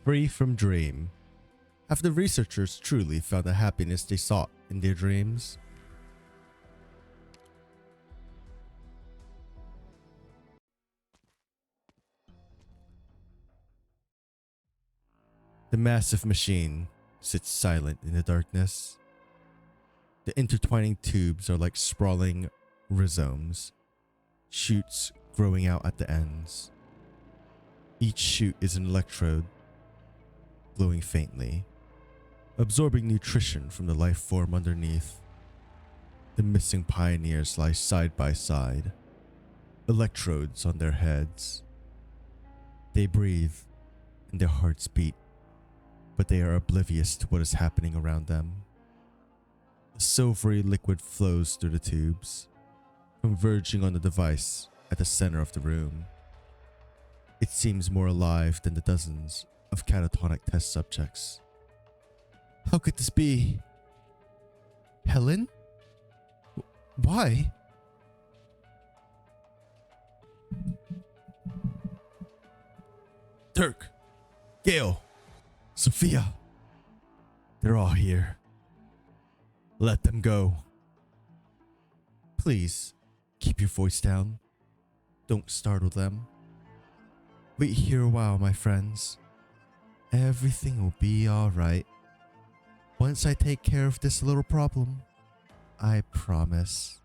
Free from dream. Have the researchers truly found the happiness they sought in their dreams? The massive machine sits silent in the darkness. The intertwining tubes are like sprawling rhizomes, shoots growing out at the ends. Each shoot is an electrode, glowing faintly, absorbing nutrition from the life form underneath. The missing pioneers lie side by side, electrodes on their heads. They breathe and their hearts beat, but they are oblivious to what is happening around them. A silvery liquid flows through the tubes, converging on the device at the center of the room. It seems more alive than the dozens of catatonic test subjects. How could this be? Helen? Why? Dirk, Gail, Sophia. They're all here. Let them go. Please, keep your voice down. Don't startle them. Wait here a while, my friends. Everything will be alright. Once I take care of this little problem, I promise.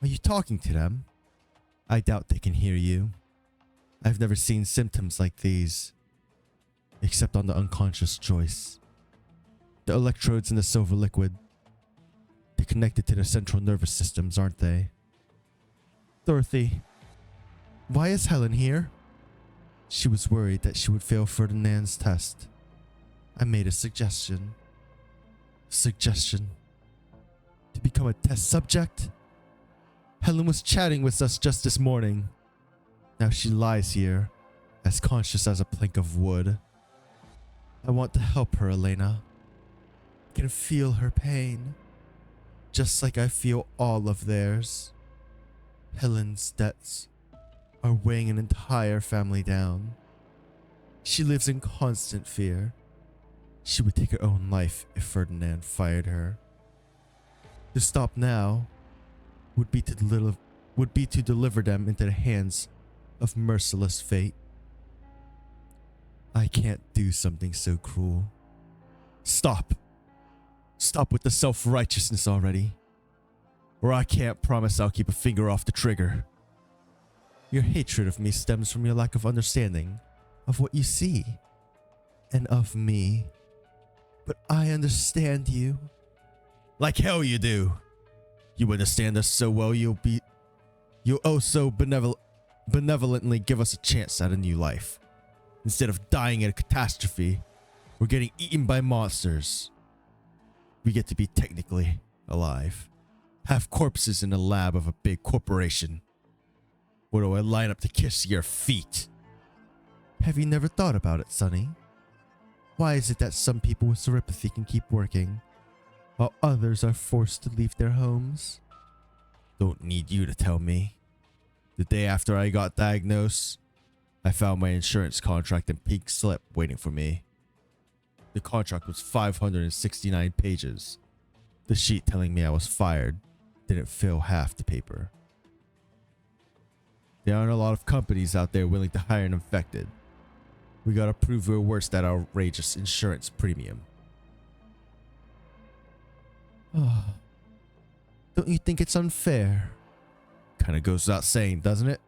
Are you talking to them? I doubt they can hear you. I've never seen symptoms like these, except on the unconscious Joyce. The electrodes in the silver liquid. They're connected to their central nervous systems, aren't they? Dorothy, why is Helen here? She was worried that she would fail Ferdinand's test. I made a suggestion. Suggestion? To become a test subject? Helen was chatting with us just this morning. Now she lies here, as conscious as a plank of wood. I want to help her, Elena. I can feel her pain, just like I feel all of theirs. Helen's debts are weighing an entire family down. She lives in constant fear. She would take her own life if Ferdinand fired her. To stop now would be to deliver them into the hands of merciless fate. I can't do something so cruel. Stop. Stop with the self-righteousness already. Or I can't promise I'll keep a finger off the trigger. Your hatred of me stems from your lack of understanding of what you see and of me. But I understand you. Like hell you do. You understand us so well you'll oh so benevolently give us a chance at a new life. Instead of dying in a catastrophe, we're getting eaten by monsters. We get to be technically alive. Have corpses in the lab of a big corporation. Or do I line up to kiss your feet? Have you never thought about it, Sonny? Why is it that some people with seropathy can keep working, while others are forced to leave their homes? Don't need you to tell me. The day after I got diagnosed, I found my insurance contract and pink slip waiting for me. The contract was 569 pages. The sheet telling me I was fired didn't fill half the paper. There aren't a lot of companies out there willing to hire an infected. We gotta prove we're worth that outrageous insurance premium. Don't you think it's unfair? Kinda goes without saying, doesn't it?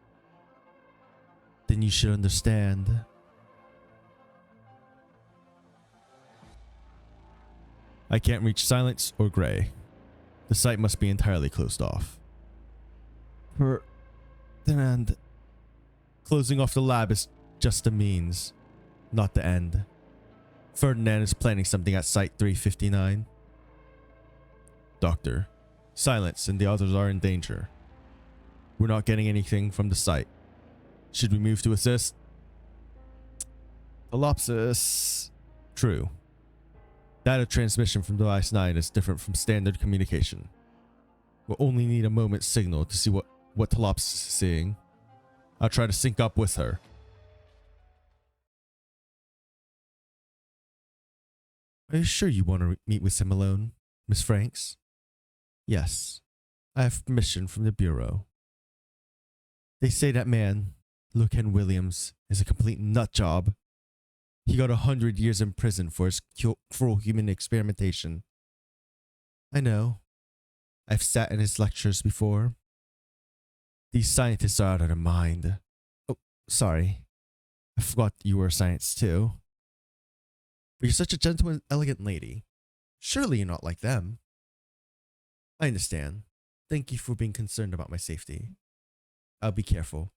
Then you should understand. I can't reach Silence or Gray. The site must be entirely closed off. Ferdinand. Closing off the lab is just a means, not the end. Ferdinand is planning something at Site 359. Doctor, Silence and the others are in danger. We're not getting anything from the site. Should we move to assist? Thalopsis. True. Data transmission from Device 9 is different from standard communication. We'll only need a moment's signal to see what Thalopsis is seeing. I'll try to sync up with her. Are you sure you want to meet with him alone, Miss Franks? Yes, I have permission from the Bureau. They say that man, Locan Williams, is a complete nut job. He got 100 years in prison for his cruel human experimentation. I know. I've sat in his lectures before. These scientists are out of their mind. Oh, sorry. I forgot you were a science too. But you're such a gentle and elegant lady. Surely you're not like them. I understand. Thank you for being concerned about my safety. I'll be careful.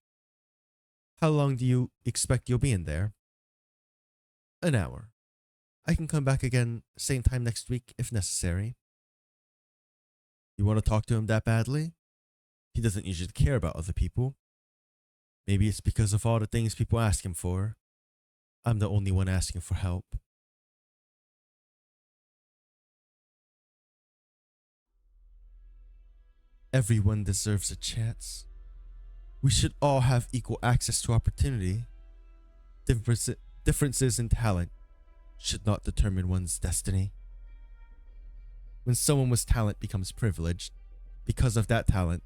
How long do you expect you'll be in there? An hour. I can come back again same time next week if necessary. You want to talk to him that badly? He doesn't usually care about other people. Maybe it's because of all the things people ask him for. I'm the only one asking for help. Everyone deserves a chance. We should all have equal access to opportunity. Differences in talent should not determine one's destiny. When someone with talent becomes privileged because of that talent,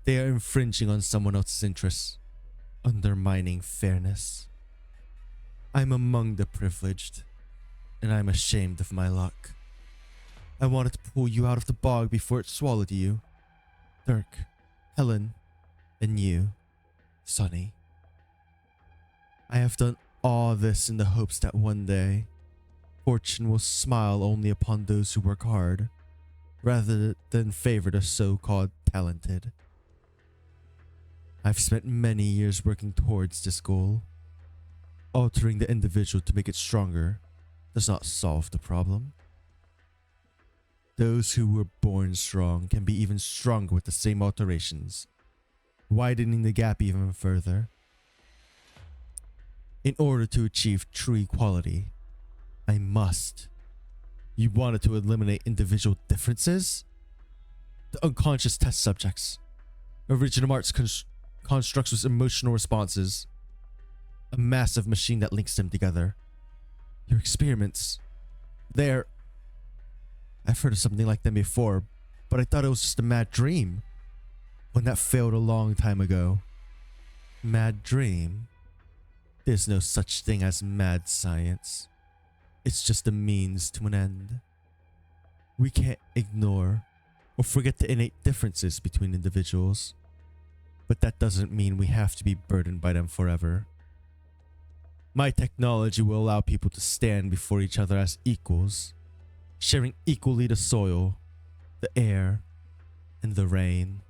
they are infringing on someone else's interests, undermining fairness. I'm among the privileged, and I'm ashamed of my luck. I wanted to pull you out of the bog before it swallowed you. Dirk, Helen, and you, Sonny. I have done all this in the hopes that one day, fortune will smile only upon those who work hard, rather than favor the so-called talented. I've spent many years working towards this goal. Altering the individual to make it stronger does not solve the problem. Those who were born strong can be even stronger with the same alterations, widening the gap even further. In order to achieve true equality, I must. You wanted to eliminate individual differences? The unconscious test subjects. Original arts constructs with emotional responses. A massive machine that links them together. Your experiments. I've heard of something like them before, but I thought it was just a mad dream. One that failed a long time ago. Mad dream? There's no such thing as mad science. It's just a means to an end. We can't ignore or forget the innate differences between individuals, but that doesn't mean we have to be burdened by them forever. My technology will allow people to stand before each other as equals, sharing equally the soil, the air, and the rain.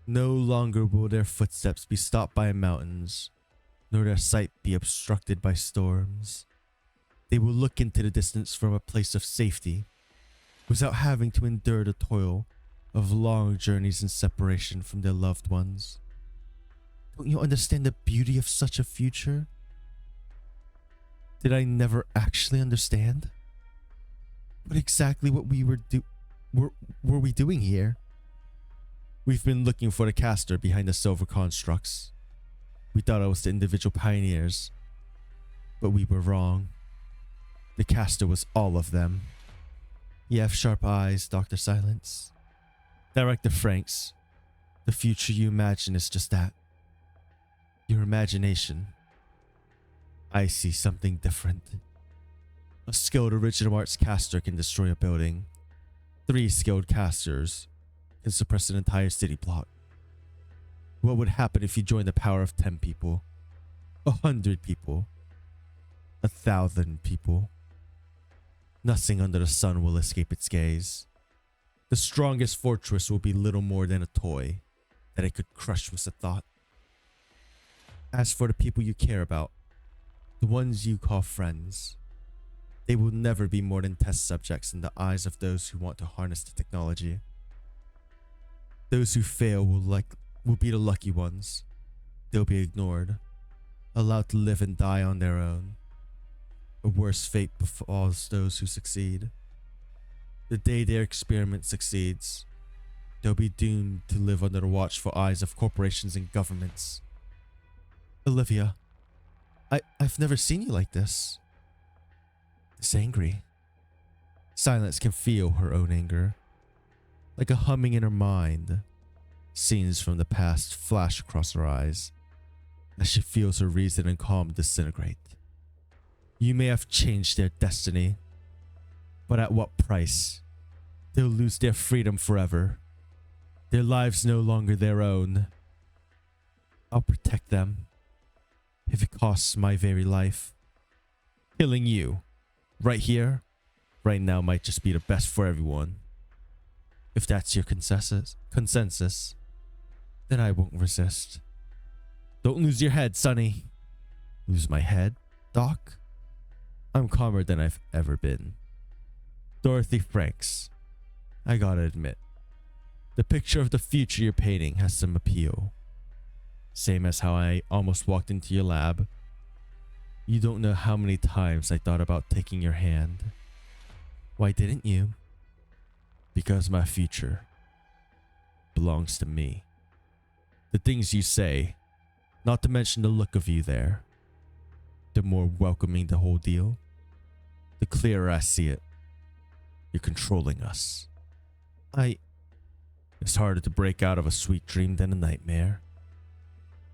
No longer will their footsteps be stopped by mountains, nor their sight be obstructed by storms. They will look into the distance from a place of safety, without having to endure the toil of long journeys and separation from their loved ones. Don't you understand the beauty of such a future? Did I never actually understand? What exactly what we were we doing here? We've been looking for the caster behind the silver constructs. We thought it was the individual pioneers, but we were wrong. The caster was all of them. You have sharp eyes, Dr. Silence. Director Franks, the future you imagine is just that. Your imagination. I see something different. A skilled original arts caster can destroy a building. 3 skilled casters can suppress an entire city block. What would happen if you joined the power of 10 people? 100 people? 1,000 people? Nothing under the sun will escape its gaze. The strongest fortress will be little more than a toy that it could crush with a thought. As for the people you care about, the ones you call friends, they will never be more than test subjects in the eyes of those who want to harness the technology. Those who fail will be the lucky ones. They'll be ignored, allowed to live and die on their own. A worse fate befalls those who succeed. The day their experiment succeeds, they'll be doomed to live under the watchful eyes of corporations and governments. Olivia, I've never seen you like this. is angry. Silence can feel her own anger. Like a humming in her mind. Scenes from the past flash across her eyes as she feels her reason and calm disintegrate. You may have changed their destiny, but at what price? They'll lose their freedom forever. Their lives no longer their own. I'll protect them, if it costs my very life. Killing you, right here, right now might just be the best for everyone. If that's your consensus, then I won't resist. Don't lose your head, Sonny. Lose my head, Doc? I'm calmer than I've ever been. Dorothy Franks, I gotta admit, the picture of the future you're painting has some appeal. Same as how I almost walked into your lab. You don't know how many times I thought about taking your hand. Why didn't you? Because my future belongs to me. The things you say, not to mention the look of you there, the more welcoming the whole deal, the clearer I see it. You're controlling us. It's harder to break out of a sweet dream than a nightmare.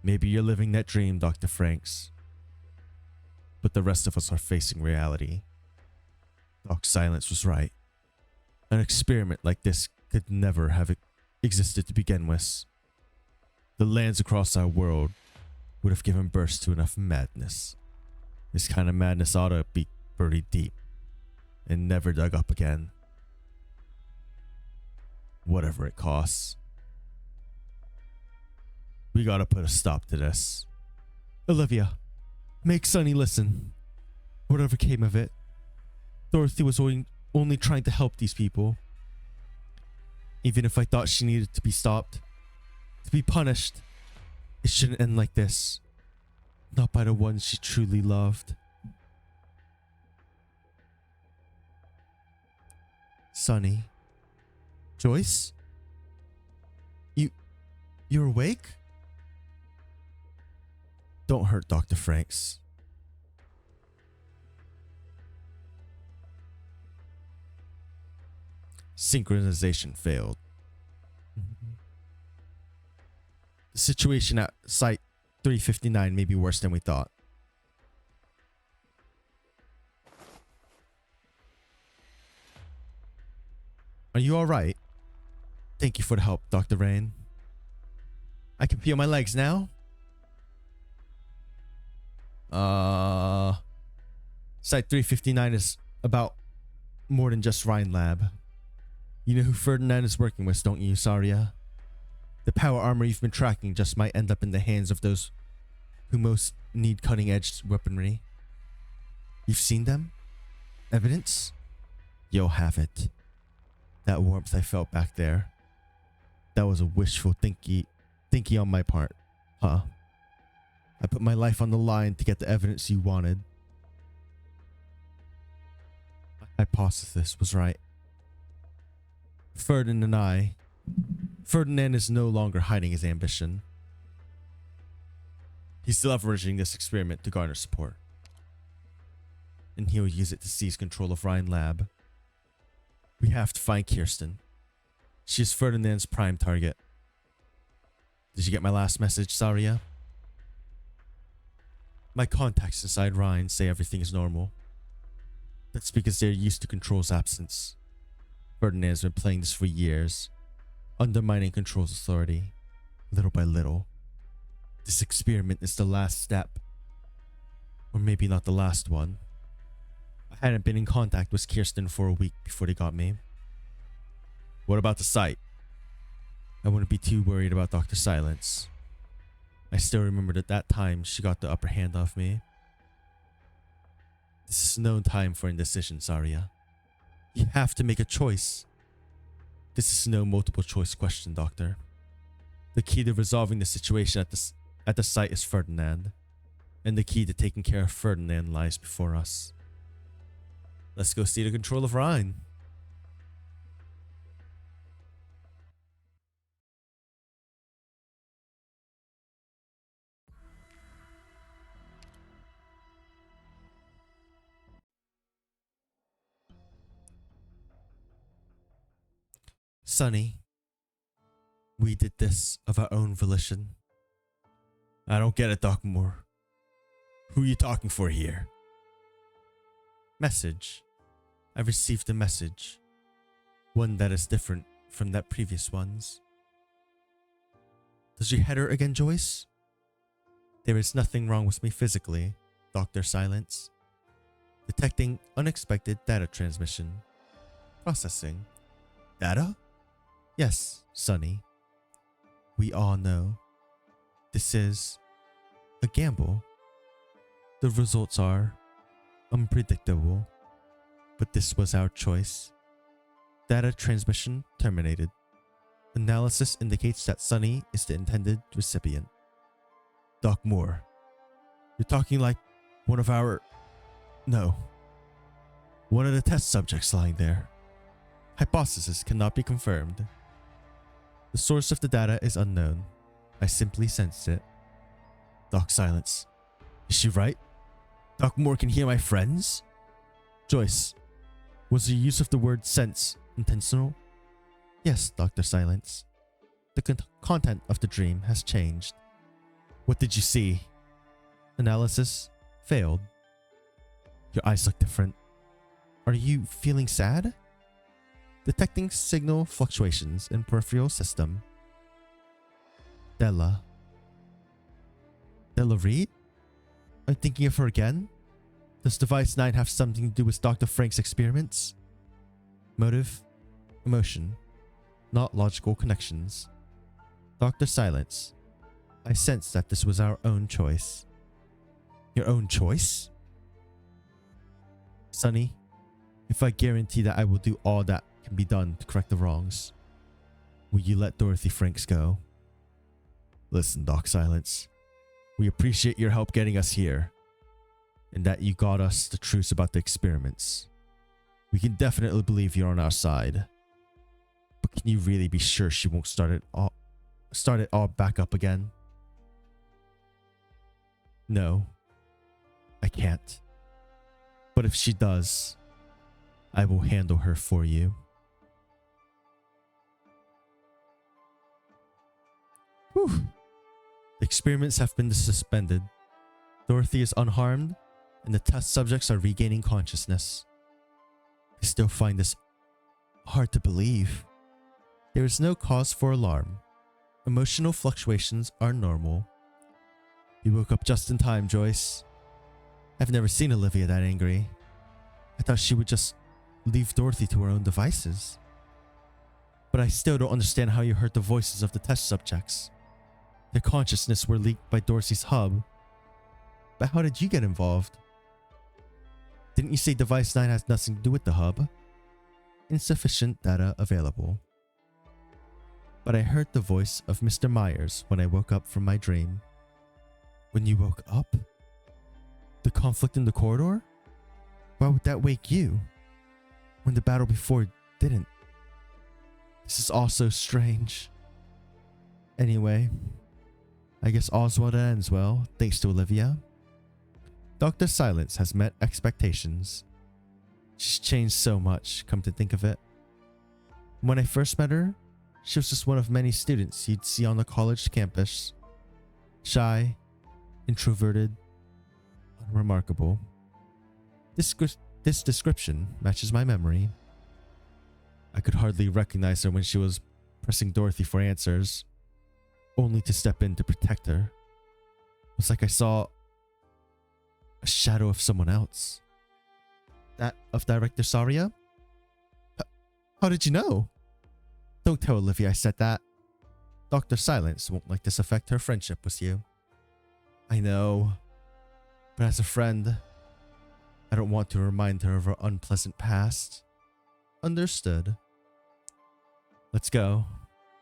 Maybe you're living that dream, Dr. Franks. But the rest of us are facing reality. Doc Silence was right. An experiment like this could never have existed to begin with. The lands across our world would have given birth to enough madness. This kind of madness ought to be buried deep and never dug up again. Whatever it costs. We gotta put a stop to this. Olivia, make Sonny listen. Whatever came of it, Dorothy was only trying to help these people. Even if I thought she needed to be stopped, to be punished, it shouldn't end like this. Not by the ones she truly loved. Sonny. Joyce? You're awake? Don't hurt Dr. Franks. Synchronization failed. The situation at Site 359 may be worse than we thought. Are you alright? Thank you for the help, Dr. Raine. I can feel my legs now. Site 359 is about more than just Raine Lab. You know who Ferdinand is working with, don't you, Saria? The power armor you've been tracking just might end up in the hands of those who most need cutting-edge weaponry. You've seen them? Evidence? You'll have it. That warmth I felt back there. That was a wishful thinky on my part, huh? I put my life on the line to get the evidence you wanted. My hypothesis was right. Ferdinand is no longer hiding his ambition. He's leveraging this experiment to garner support. And he'll use it to seize control of Raine Lab. We have to find Kirsten. She is Ferdinand's prime target. Did you get my last message, Saria? My contacts inside Raine say everything is normal. That's because they're used to Control's absence. Ferdinand's been playing this for years, undermining Control's authority, little by little. This experiment is the last step. Or maybe not the last one. I hadn't been in contact with Kirsten for a week before they got me. What about the site? I wouldn't be too worried about Dr. Silence. I still remembered at that time she got the upper hand of me. This is no time for indecision, Saria. You have to make a choice. This is no multiple choice question, Doctor. The key to resolving the situation at the site is Ferdinand, and the key to taking care of Ferdinand lies before us. Let's go see the control of Raine. Sonny, we did this of our own volition. I don't get it, Doc Moore. Who are you talking for here? Message. I received a message. One that is different from that previous one's. Does your head hurt again, Joyce? There is nothing wrong with me physically, Dr. Silence. Detecting unexpected data transmission. Processing. Data? Yes, Sonny. We all know. This is a gamble. The results are unpredictable, but this was our choice. Data transmission terminated. Analysis indicates that Sonny is the intended recipient. Doc Moore, you're talking like one of the test subjects lying there. Hypothesis cannot be confirmed. The source of the data is unknown. I simply sensed it. Doc Silence. Is she right? Doc Moore can hear my friends? Joyce, was the use of the word sense intentional? Yes, Dr. Silence. The content of the dream has changed. What did you see? Analysis failed. Your eyes look different. Are you feeling sad? Detecting signal fluctuations in peripheral system. Della Reed? I'm thinking of her again? Does Device 9 have something to do with Dr. Frank's experiments? Motive? Emotion. Not logical connections. Dr. Silence. I sense that this was our own choice. Your own choice? Sonny, if I guarantee that I will do all that can be done to correct the wrongs, will you let Dorothy Franks go? Listen, Doc Silence. We appreciate your help getting us here, and that you got us the truth about the experiments. We can definitely believe you're on our side. But can you really be sure she won't start it all back up again? No, I can't. But if she does, I will handle her for you. Whew. The experiments have been suspended. Dorothy is unharmed, and the test subjects are regaining consciousness. I still find this hard to believe. There is no cause for alarm. Emotional fluctuations are normal. You woke up just in time, Joyce. I've never seen Olivia that angry. I thought she would just leave Dorothy to her own devices. But I still don't understand how you heard the voices of the test subjects. Their consciousness were leaked by Dorothy's hub. But how did you get involved? Didn't you say Device 9 has nothing to do with the hub? Insufficient data available. But I heard the voice of Mr. Myers when I woke up from my dream. When you woke up? The conflict in the corridor? Why would that wake you? When the battle before didn't. This is all so strange. Anyway, I guess all's well that ends well, thanks to Olivia. Dr. Silence has met expectations. She's changed so much, come to think of it. When I first met her, she was just one of many students you'd see on the college campus. Shy, introverted, unremarkable. This description matches my memory. I could hardly recognize her when she was pressing Dorothy for answers, only to step in to protect her. It was like I saw a shadow of someone else. That of Director Saria? How did you know? Don't tell Olivia I said that. Dr. Silence won't let this affect her friendship with you. I know, but as a friend, I don't want to remind her of her unpleasant past. Understood. Let's go.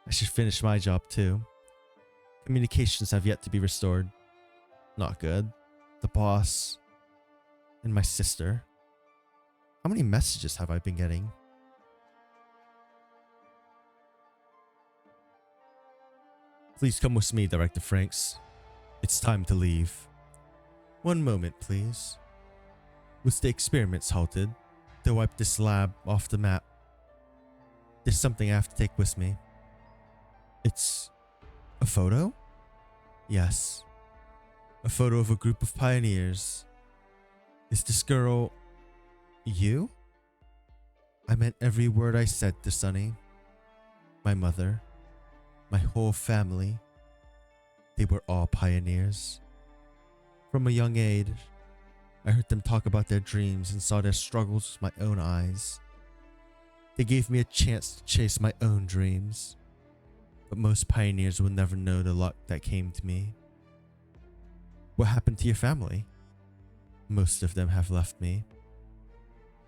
I should finish my job too. Communications have yet to be restored. Not good. The boss and my sister. How many messages have I been getting? Please come with me, Director Franks. It's time to leave. One moment, please. With the experiments halted, they wiped this lab off the map. There's something I have to take with me. It's a photo? Yes. A photo of a group of pioneers. Is this girl you? I meant every word I said to Sunny. My mother, my whole family, they were all pioneers. From a young age, I heard them talk about their dreams and saw their struggles with my own eyes. They gave me a chance to chase my own dreams. But most pioneers will never know the luck that came to me. What happened to your family? Most of them have left me.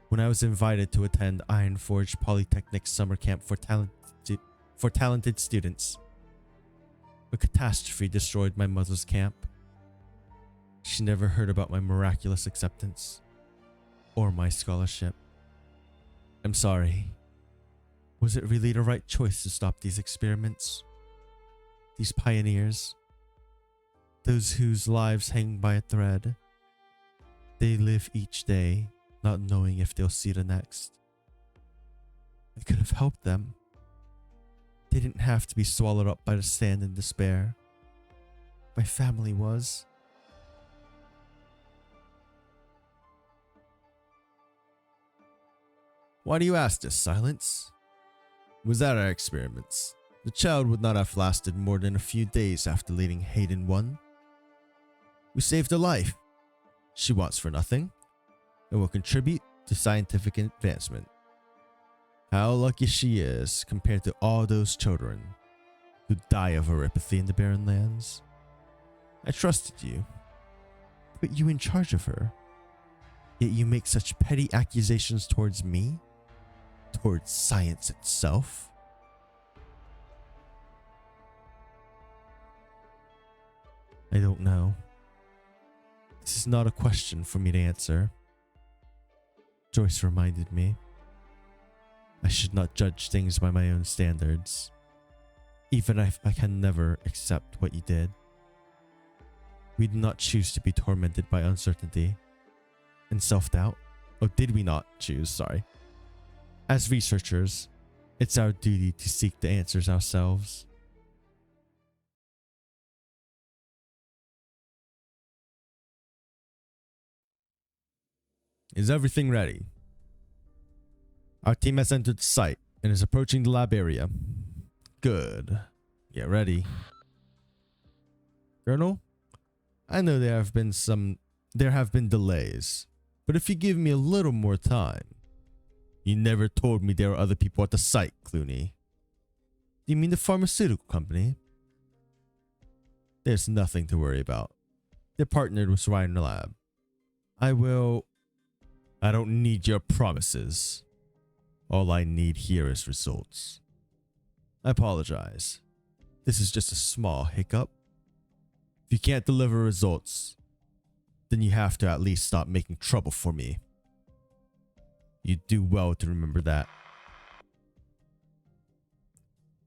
When I was invited to attend Iron Forge Polytechnic summer camp for talented students, a catastrophe destroyed my mother's camp. She never heard about my miraculous acceptance or my scholarship. I'm sorry. Was it really the right choice to stop these experiments? These pioneers, those whose lives hang by a thread, they live each day not knowing if they'll see the next. I could have helped them. They didn't have to be swallowed up by the sand in despair. My family was. Why do you ask this, Silence? Was that our experiments? The child would not have lasted more than a few days after leading Hayden 1. We saved her life. She wants for nothing and will contribute to scientific advancement. How lucky she is compared to all those children who die of oropathy in the barren lands. I trusted you, put you in charge of her, yet you make such petty accusations towards me, towards science itself. I don't know. This is not a question for me to answer. Joyce reminded me. I should not judge things by my own standards, even if I can never accept what you did. We did not choose to be tormented by uncertainty and self-doubt. Oh, did we not choose? Sorry. As researchers, it's our duty to seek the answers ourselves. Is everything ready? Our team has entered the site and is approaching the lab area. Good. Get ready. Colonel, I know there have been delays, but if you give me a little more time. You never told me there were other people at the site, Clooney. Do you mean the pharmaceutical company? There's nothing to worry about. They're partnered with Raine Lab. I don't need your promises. All I need here is results. I apologize. This is just a small hiccup. If you can't deliver results, then you have to at least stop making trouble for me. You do well to remember that.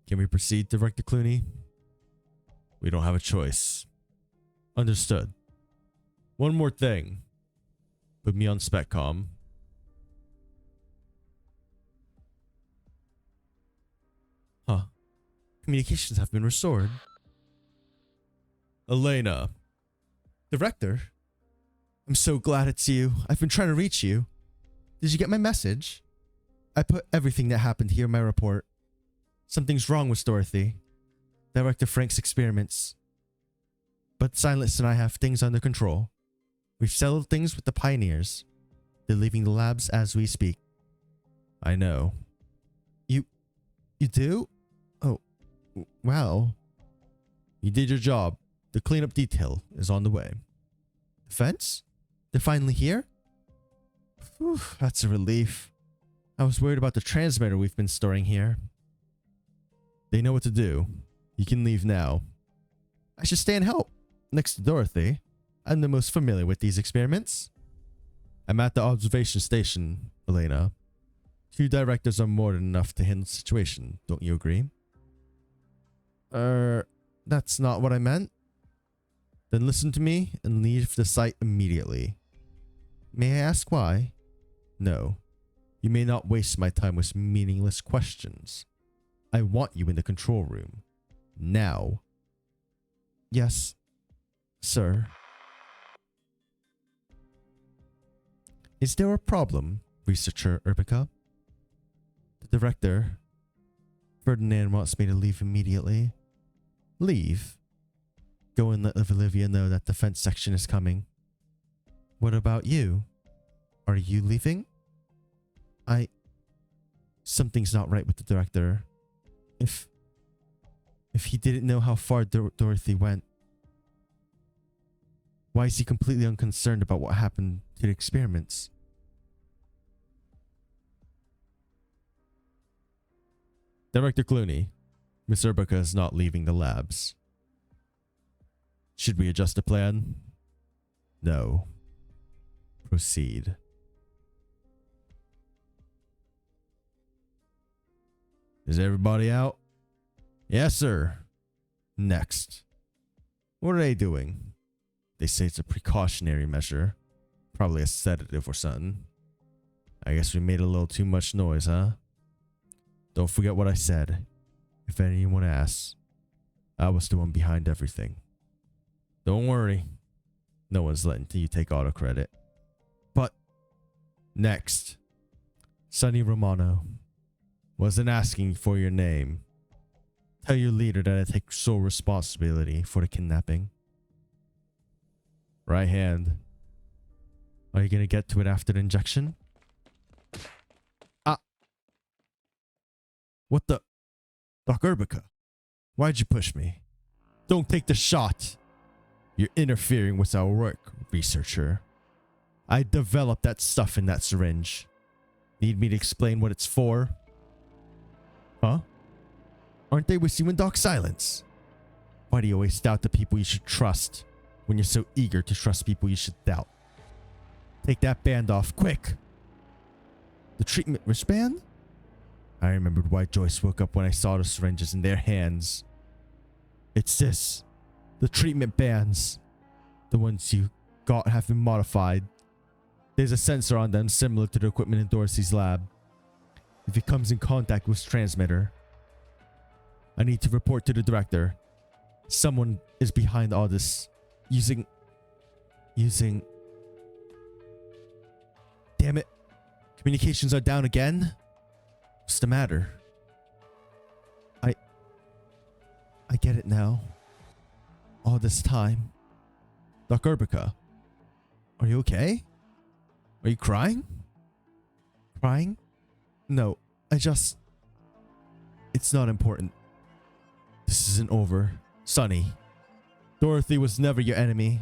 Can we proceed, Director Clooney? We don't have a choice. Understood. One more thing. Put me on SpecCom. Huh. Communications have been restored. Elena. Director? I'm so glad it's you. I've been trying to reach you. Did you get my message? I put everything that happened here in my report. Something's wrong with Dorothy. Director Frank's experiments. But Silence and I have things under control. We've settled things with the pioneers. They're leaving the labs as we speak. I know. You do? Oh, wow. You did your job. The cleanup detail is on the way. The fence? They're finally here? Whew, that's a relief. I was worried about the transmitter we've been storing here. They know what to do. You can leave now. I should stay and help. Next to Dorothy. I'm the most familiar with these experiments. I'm at the observation station, Elena. 2 directors are more than enough to handle the situation. Don't you agree? That's not what I meant. Then listen to me and leave the site immediately. May I ask why? No. You may not waste my time with meaningless questions. I want you in the control room. Now. Yes, sir. Is there a problem, researcher Urbica? The director, Ferdinand, wants me to leave immediately. Leave? Go and let Olivia know that the defense section is coming. What about you? Are you leaving? Something's not right with the director. If he didn't know how far Dorothy went, why is he completely unconcerned about what happened to the experiments? Director Clooney, Miss Urbica is not leaving the labs. Should we adjust the plan? No. Proceed. Is everybody out? Yes, sir. Next. What are they doing? They say it's a precautionary measure. Probably a sedative or something. I guess we made a little too much noise, huh? Don't forget what I said. If anyone asks, I was the one behind everything. Don't worry. No one's letting you take auto credit. But, next. Sonny Romano. Wasn't asking for your name. Tell your leader that I take sole responsibility for the kidnapping. Right hand. Are you gonna get to it after the injection? Ah. What the? Doc Urbica. Why'd you push me? Don't take the shot. You're interfering with our work, researcher. I developed that stuff in that syringe. Need me to explain what it's for? Huh? Aren't they with you in Doc Silence? Why do you always doubt the people you should trust when you're so eager to trust people you should doubt? Take that band off, quick! The treatment wristband? I remembered why Joyce woke up when I saw the syringes in their hands. It's this. The treatment bands. The ones you got have been modified. There's a sensor on them similar to the equipment in Dorothy's lab. If it comes in contact with transmitter, I need to report to the director. Someone is behind all this. Using... Damn it. Communications are down again? What's the matter? I get it now. All this time. Doc Urbica, are you okay? Are you crying? Crying? No, it's not important. This isn't over. Sonny, Dorothy was never your enemy.